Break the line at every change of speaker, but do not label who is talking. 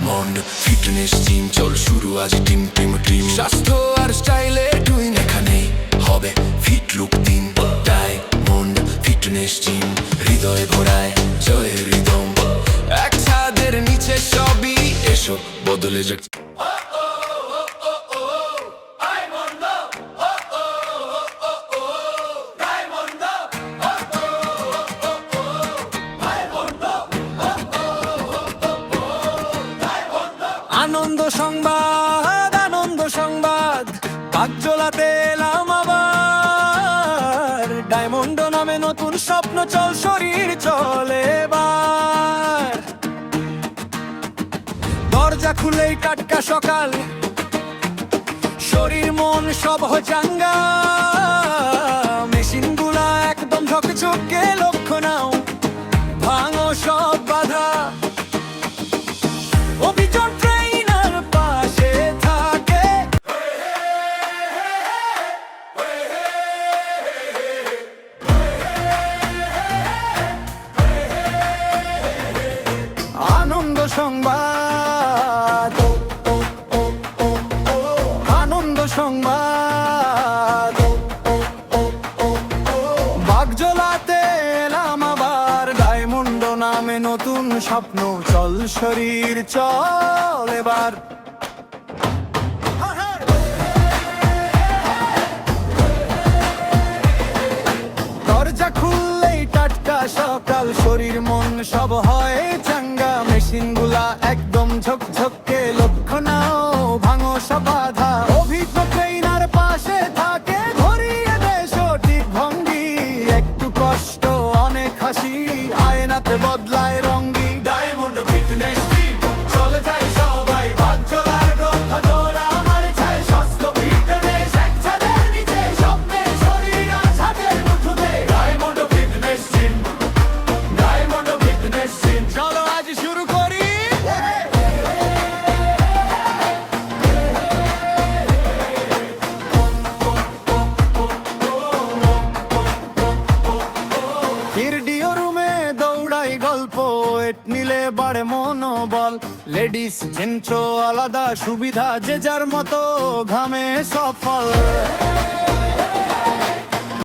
Diamond fitness gym, চল শুরু আজ টিম টিম টিম। স্বাস্থ্য আর স্টাইলে টুইন, এখানেই হবে ফিট লুক দিন। ডায়মন্ড ফিটনেস জিম, হৃদয়ে ভরায় জয়ের রিদম। এক ছাদের নিচে সবই, এসো বদলে যাক।
আনন্দ সংবাদ, আনন্দ সংবাদ, কাকজোলাতে এলাম আবার। ডায়মন্ড নামে নতুন স্বপ্ন, চল শরীর চলে এবার। দরজা খুলেই টাটকা সকাল, শরীর মন সব হয় চাঙ্গা। মেশিন গুলা একদম ঝকঝকে, লক্ষ্য নাও ভাঙো সব বাধা। অভিযোগ ট্রেইনার পাশে থাকে, আনন্দ সংবাদ, আনন্দ সংবাদ। বাগজোলাতে এলাম আবার, ডায়মন্ড নামে নতুন স্বপ্ন, চল শরীর চল এবার। দরজা খুললেই টাটকা সকাল, শরীর মন সব হয় চাঙ্গা। মেশিন গুলা একদম ঝকঝকে, লক্ষ্য নাও ভাঙো সব বাধা। অভিজ্ঞ ট্রেইনার পাশে থাকে, ধরিয়ে দে সঠিক ভঙ্গি। একটু কষ্ট অনেক হাসি, আয়নাতে বদলায় রঙ্গি। ডায়মন্ড ফিটনেস টিম, চলে যায় সবাই বাগজোলার রক্ষা দৌড়া আমার চাই। স্বাস্থ্য ফিটনেস এক ছাদের নিচে, স্বপ্নের শরীর আজ হাতের মুঠোতে। Diamond fitness team, diamond fitness team, চলো আজ শুরু করি। কিরডিও রুমে দৌড়াই গল্প, ওয়েট নিলে বাড়ে মনোবল। লেডিস জেন্টস আলাদা সুবিধা, যে যার মতো ঘামে সফল।